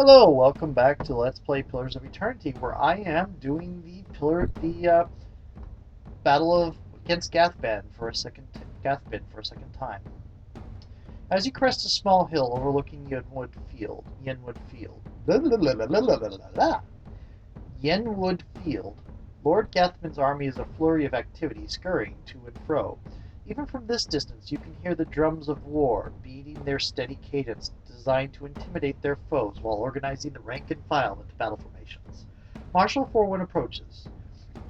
Hello, welcome back to Let's Play Pillars of Eternity, where I am doing the battle of against Gathbin for a second time. As you crest a small hill overlooking Yenwood Field, Lord Gathbin's army is a flurry of activity, scurrying to and fro. Even from this distance, you can hear the drums of war beating their steady cadence, designed to intimidate their foes while organizing the rank and file into battle formations. Marshal Forwin approaches.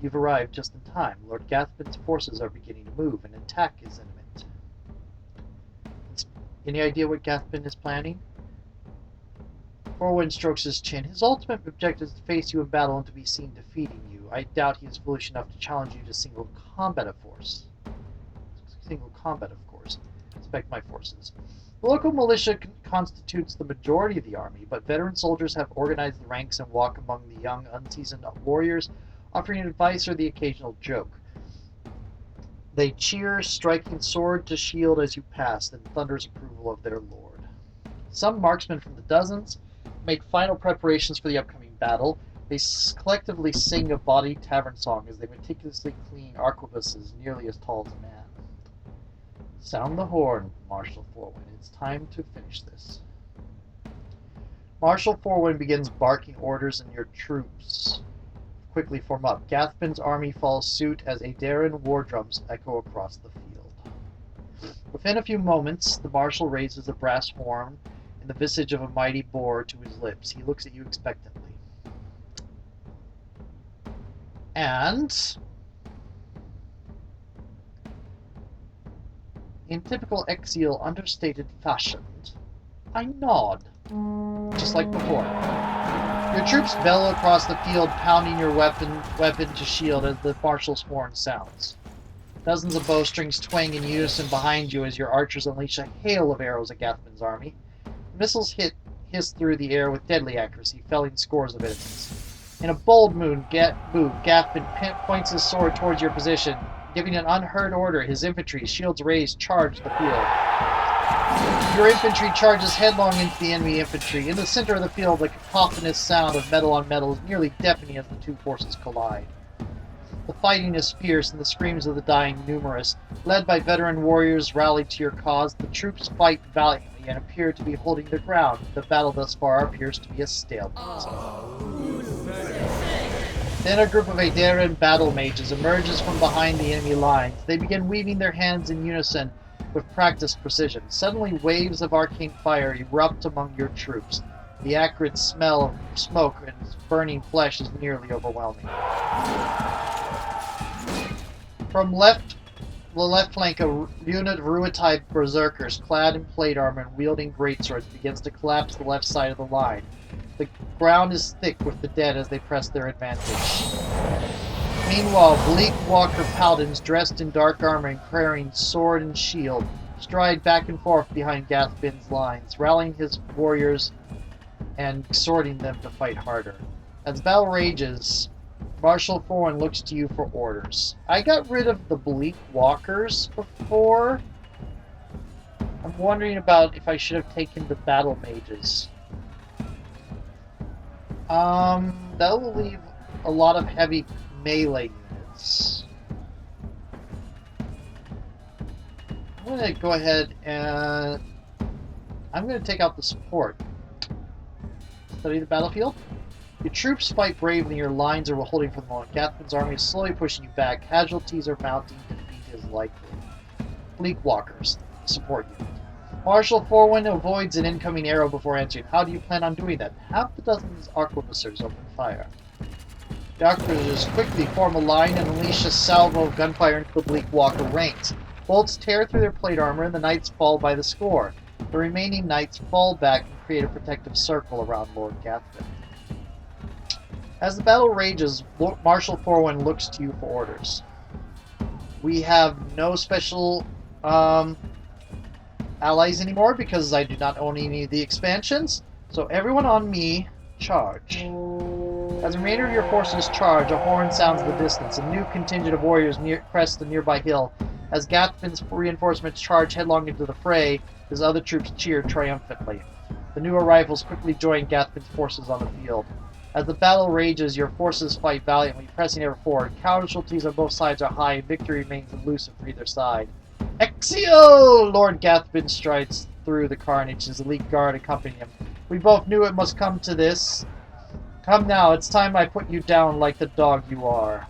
You've arrived just in time. Lord Gathbin's forces are beginning to move, and attack is imminent. Any idea what Gathbin is planning? Forwin strokes his chin. His ultimate objective is to face you in battle and to be seen defeating you. I doubt he is foolish enough to challenge you to single combat, of course. Expect my forces. The local militia constitutes the majority of the army, but veteran soldiers have organized the ranks and walk among the young, unseasoned warriors, offering advice or the occasional joke. They cheer, striking sword to shield as you pass, and thunders approval of their lord. Some marksmen from the dozens make final preparations for the upcoming battle. They collectively sing a bawdy tavern song as they meticulously clean arquebuses nearly as tall as a man. Sound the horn, Marshal Forwin. It's time to finish this. Marshal Forwin begins barking orders, and your troops quickly form up. Gathbin's army follows suit as Adaran war drums echo across the field. Within a few moments, the Marshal raises a brass horn in the visage of a mighty boar to his lips. He looks at you expectantly. And in typical Exil understated fashion, I nod, just like before. Your troops bellow across the field, pounding your weapon to shield as the marshal's horn sounds. Dozens of bowstrings twang in unison behind you as your archers unleash a hail of arrows at Gathbin's army. Missiles hiss through the air with deadly accuracy, felling scores of enemies. In a bold move, Gathbin points his sword towards your position, giving an unheard order. His infantry, shields raised, charge the field. Your infantry charges headlong into the enemy infantry. In the center of the field, the cacophonous sound of metal on metal is nearly deafening as the two forces collide. The fighting is fierce, and the screams of the dying numerous. Led by veteran warriors rallied to your cause, the troops fight valiantly and appear to be holding their ground. The battle thus far appears to be a stalemate. Then a group of Adaran battle mages emerges from behind the enemy lines. They begin weaving their hands in unison with practiced precision. Suddenly, waves of arcane fire erupt among your troops. The acrid smell of smoke and burning flesh is nearly overwhelming. From the left flank, a unit of Ruitide berserkers, clad in plate armor and wielding greatswords, begins to collapse the left side of the line. The ground is thick with the dead as they press their advantage. Meanwhile, bleak walker paladins dressed in dark armor and carrying sword and shield stride back and forth behind Gathbin's lines, rallying his warriors and exhorting them to fight harder. As the battle rages, Marshal Forwin looks to you for orders. I got rid of the bleak walkers before. I'm wondering about if I should have taken the battle mages. That will leave a lot of heavy melee units. I'm going to go ahead and I'm going to take out the support. Study the battlefield. Your troops fight bravely, your lines are holding for the moment. Gathbin's army is slowly pushing you back. Casualties are mounting, defeat is likely. Bleak walkers, support unit. Marshal Forwin avoids an incoming arrow before answering. How do you plan on doing that? Half a dozen arquebusiers open fire. The arquebusiers quickly form a line and unleash a salvo of gunfire into the bleak walker ranks. Bolts tear through their plate armor and the knights fall by the score. The remaining knights fall back and create a protective circle around Lord Gathbin. As the battle rages, Marshal Forwin looks to you for orders. We have no special allies anymore because I do not own any of the expansions. So everyone on me, charge. As the remainder of your forces charge, a horn sounds in the distance. A new contingent of warriors crest the nearby hill. As Gathbin's reinforcements charge headlong into the fray, his other troops cheer triumphantly. The new arrivals quickly join Gathman's forces on the field. As the battle rages, your forces fight valiantly, pressing ever forward. Casualties on both sides are high, and victory remains elusive for either side. Exio! Lord Gathman strides through the carnage, his elite guard accompanying him. We both knew it must come to this. Come now, it's time I put you down like the dog you are.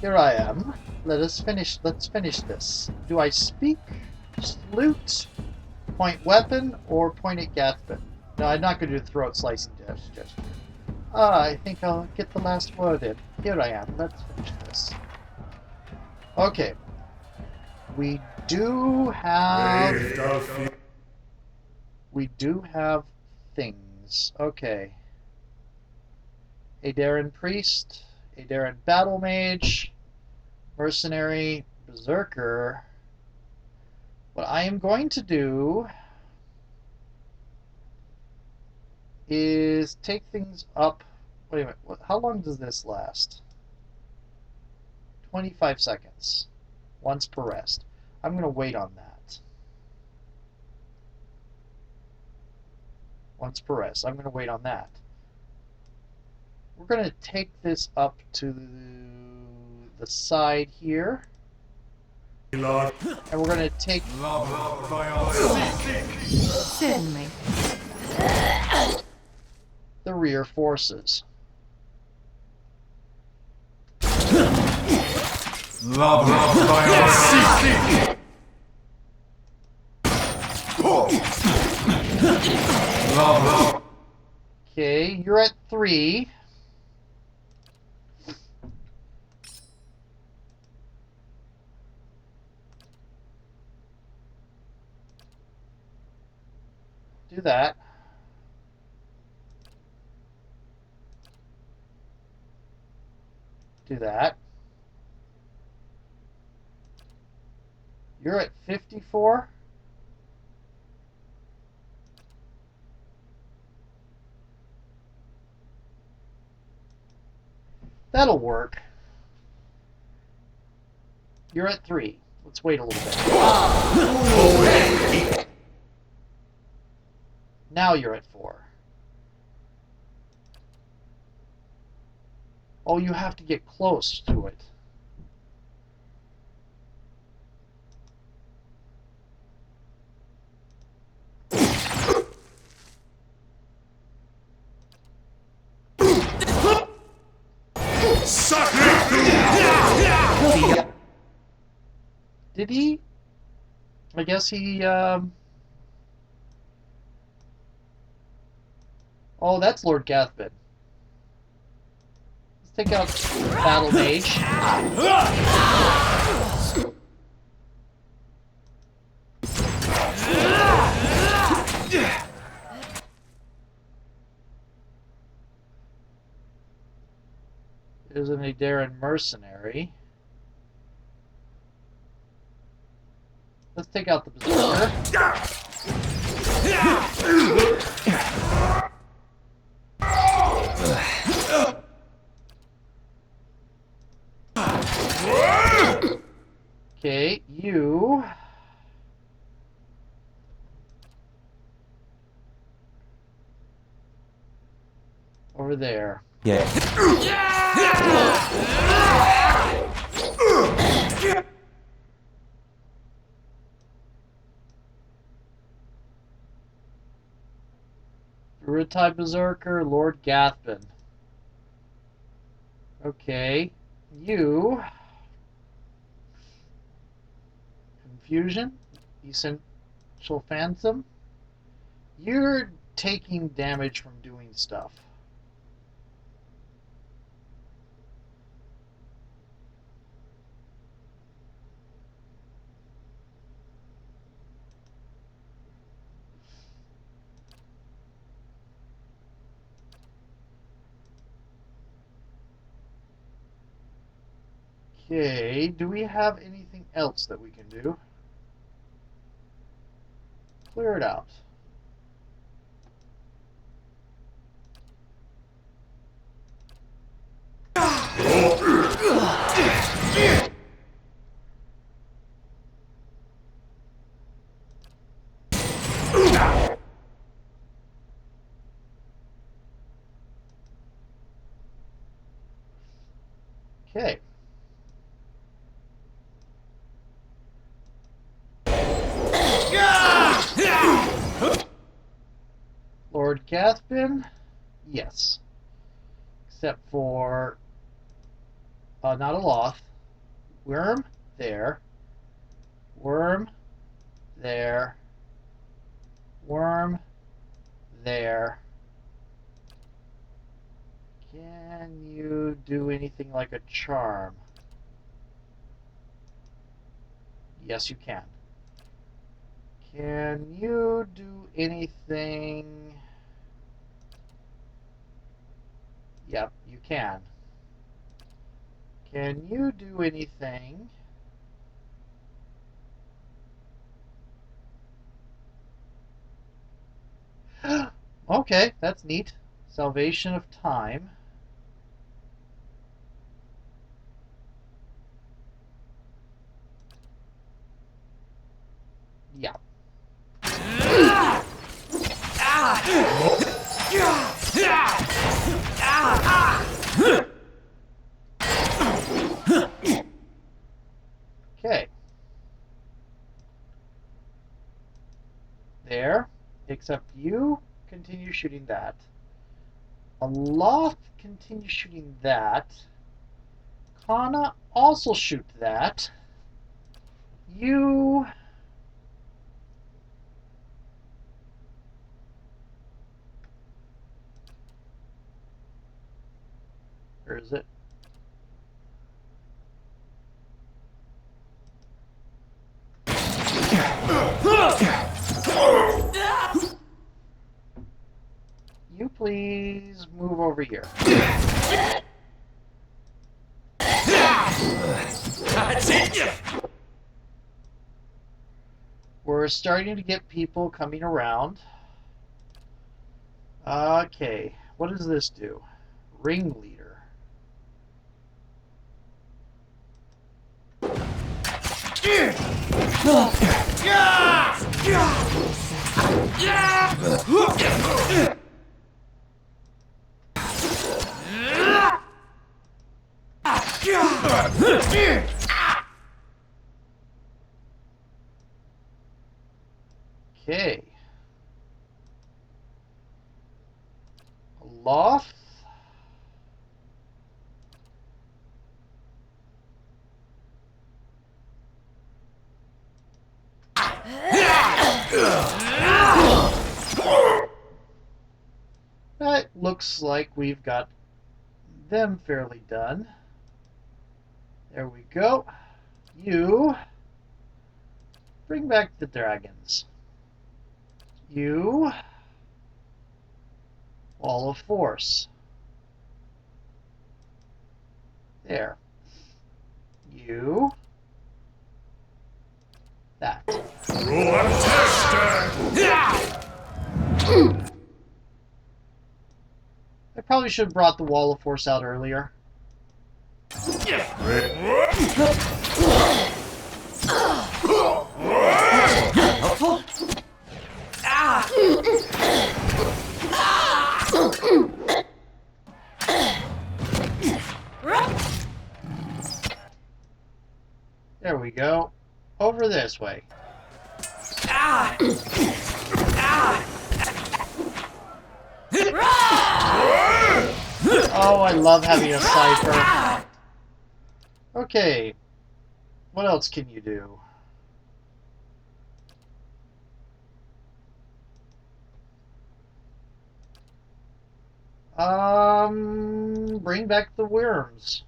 Here I am. Let's finish this. Do I speak, salute, point weapon, or point at Gathman? No, I'm not going to do the throat slicing gesture. I think I'll get the last word in. Here I am. Let's finish this. Okay. We do have things. Okay. Adaran Priest, Adaran Battle Mage, Mercenary, Berserker. What I am going to do is take things up. Wait a minute. How long does this last? 25 seconds. Once per rest. I'm going to wait on that. Once per rest. I'm going to wait on that. We're going to take this up to the side here. And we're going to take... Certainly. The rear forces. Okay, you're at 3. Do that. Do that. You're at 54. That'll work. You're at 3. Let's wait a little bit. Now you're at 4. Oh, you have to get close to it. Did he? I guess he, Oh, that's Lord Gathman. Let's take out Battle Mage. There's an Adaran Mercenary. Let's take out the Berserker. Okay, you... over there. Yeah. Rutai Berserker, Lord Gathman. Okay, you... Confusion, Essential Phantom. You're taking damage from doing stuff. Okay, do we have anything else that we can do? Clear it out. Okay. Lord Cathbin? Yes. Except for not a loth. Worm? There. Worm? There. Worm? There. Can you do anything like a charm? Yes, you can. Can you do anything? Yep, you can. Can you do anything? Okay, that's neat. Salvation of time. Yeah. Okay. There. Except you continue shooting that. A Loth continue shooting that. Kana also shoot that. You... Where is it? You please move over here. We're starting to get people coming around. Okay, what does this do? Ringleader. Okay. Loth. That looks like we've got them fairly done. There we go. You bring back the dragons. You Wall of Force. There. You that. Roll and test. I probably should have brought the Wall of Force out earlier. There we go. Over this way. Oh, I love having a cipher. Okay. What else can you do? Bring back the worms.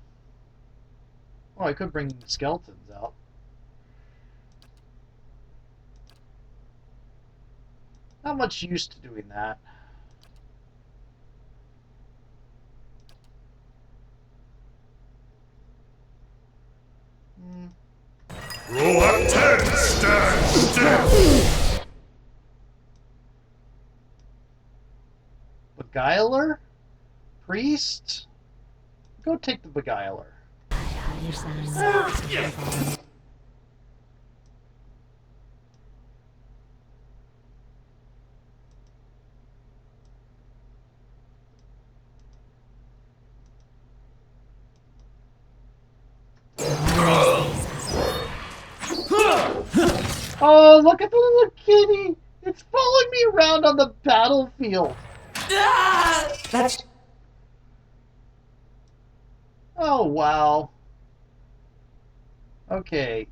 Oh, I could bring the skeletons out. Not much use to doing that. Roll up 10, stand still. Beguiler? Priest? Go take the Beguiler. Oh, look at the little kitty! It's following me around on the battlefield. That's Oh, wow. Okay.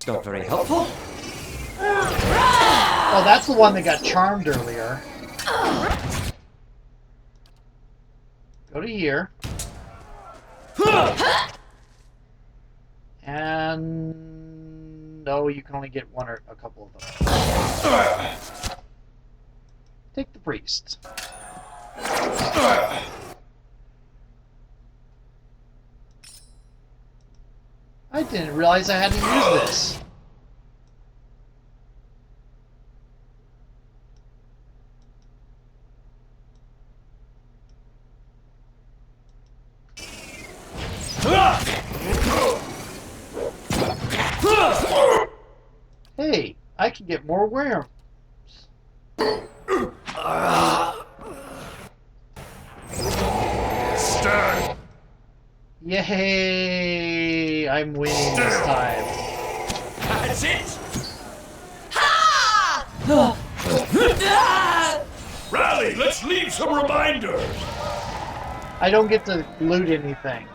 not very helpful. Oh, that's the one that got charmed earlier. Go to here. And... no, you can only get one or a couple of them. Take the priest. I didn't realize I had to use this. Hey, I can get more worms. Stand. Yay! I'm winning this time. That's it. Rally, let's leave some reminders. I don't get to loot anything.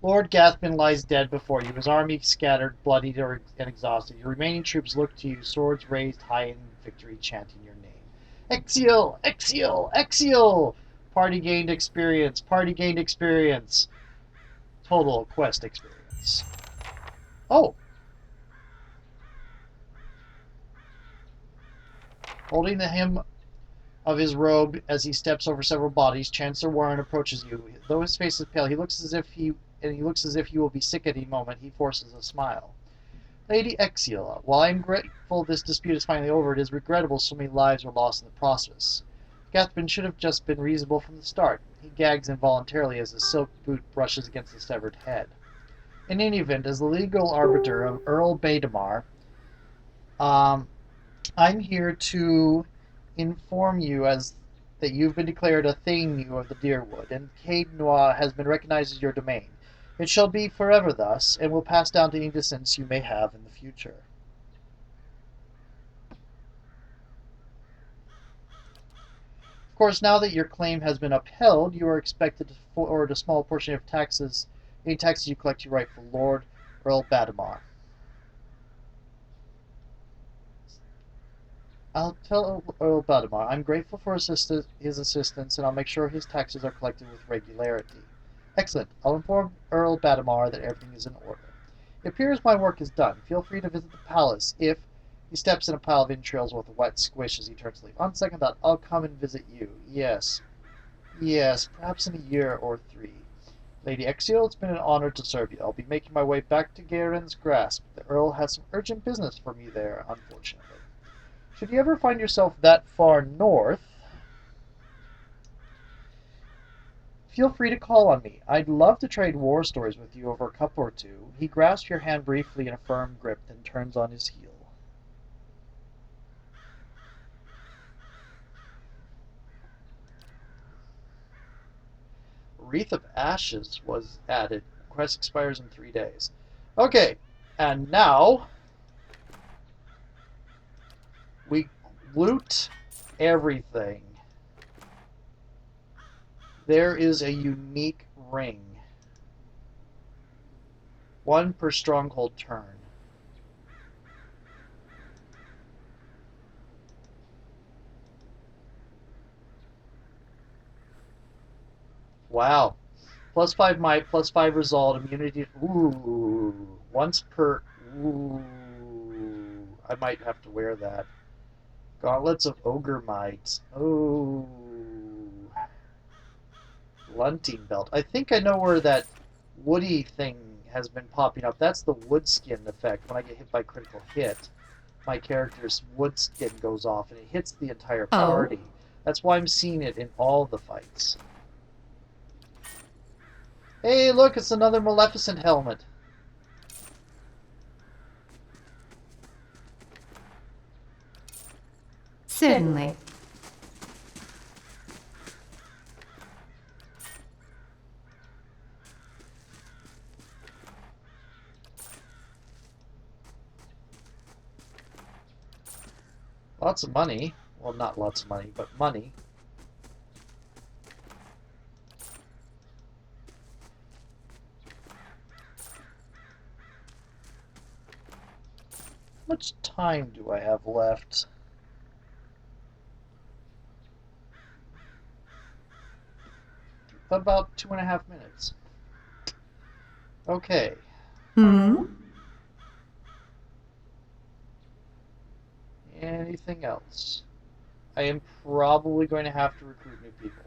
Lord Gathman lies dead before you, his army scattered, bloodied, and exhausted. Your remaining troops look to you, swords raised high in victory, chanting your name. Exile! Exile! Exile! Party gained experience. Party gained experience. Total quest experience. Oh! Holding the hem of his robe as he steps over several bodies, Chancellor Warren approaches you. Though his face is pale, he looks as if he will be sick at any moment. He forces a smile. Lady Exila, while I am grateful this dispute is finally over, it is regrettable so many lives were lost in the process. Gathman should have just been reasonable from the start. He gags involuntarily as his silk boot brushes against the severed head. In any event, as the legal arbiter of Earl Badamar, I'm here to inform you as that you've been declared a Thane of the Deerwood, and Cade Noir has been recognized as your domain. It shall be forever thus, and will pass down to any descendants you may have in the future. Of course, now that your claim has been upheld, you are expected to forward a small portion of taxes, any taxes you collect to your rightful Lord, Earl Badamar. I'll tell Earl Badamar I'm grateful for his assistance, and I'll make sure his taxes are collected with regularity. Excellent. I'll inform Earl Badamar that everything is in order. It appears my work is done. Feel free to visit the palace if he steps in a pile of entrails with a wet squish as he turns to leave. On second thought, I'll come and visit you. Yes. Yes, perhaps in a year or 3. Lady Exile, it's been an honor to serve you. I'll be making my way back to Garen's Grasp. The Earl has some urgent business for me there, unfortunately. Should you ever find yourself that far north, feel free to call on me. I'd love to trade war stories with you over a cup or two. He grasps your hand briefly in a firm grip, then turns on his heel. Wreath of Ashes was added. Quest expires in 3 days. Okay, and now we loot everything. There is a unique ring. 1 per stronghold turn. Wow. +5 might, +5 resolve, immunity. Ooh. Once per. Ooh. I might have to wear that. Gauntlets of Ogre Might. Oh. Blunting Belt. I think I know where that woody thing has been popping up. That's the wood skin effect. When I get hit by critical hit, my character's wood skin goes off and it hits the entire party. That's why I'm seeing it in all the fights. Hey, look, it's another Maleficent helmet. Certainly. Lots of money. Well, not lots of money, but money. How much time do I have left? About 2.5 minutes. Okay. Anything else? I am probably going to have to recruit new people.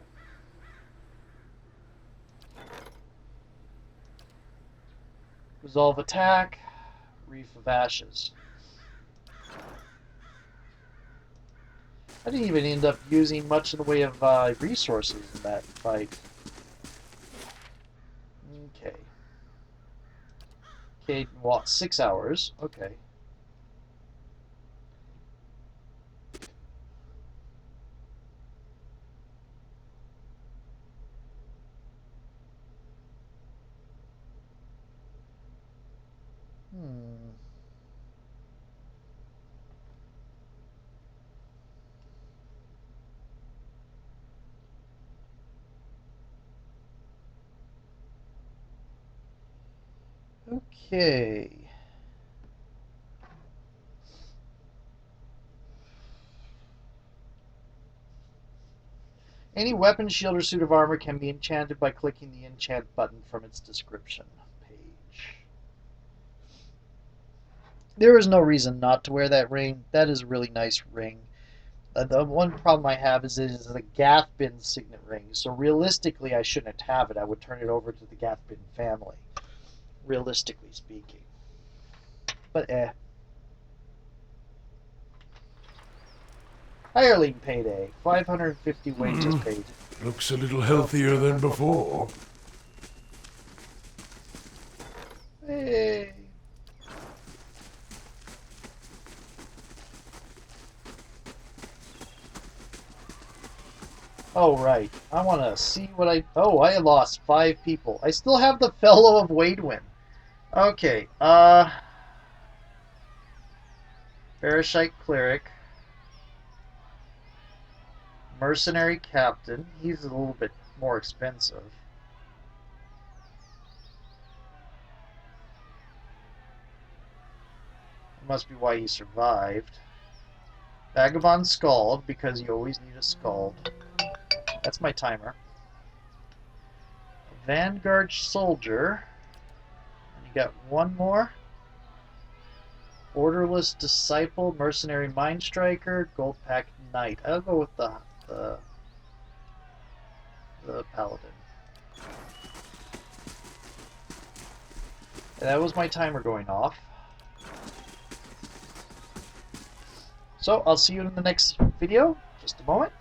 Resolve attack. Reef of Ashes. I didn't even end up using much in the way of resources in that fight. Okay. Okay, what? 6 hours. Okay. Okay. Any weapon, shield, or suit of armor can be enchanted by clicking the enchant button from its description page. There is no reason not to wear that ring. That is a really nice ring. The one problem I have is it is a Gathbin signet ring, so realistically I shouldn't have it. I would turn it over to the Gathbin family, realistically speaking. But Hireling payday. 550 wages paid. Looks a little healthier than before. Hey. Oh, right. I want to see what I... Oh, I lost 5 people. I still have the Fellow of Waidwin. Okay, Barashite Cleric. Mercenary Captain. He's a little bit more expensive. Must be why he survived. Vagabond Scald, because you always need a Scald. That's my timer. Vanguard Soldier. And you got one more. Orderless Disciple, Mercenary Mind Striker, Gold Pack Knight. I'll go with the Paladin. And that was my timer going off. So, I'll see you in the next video. Just a moment.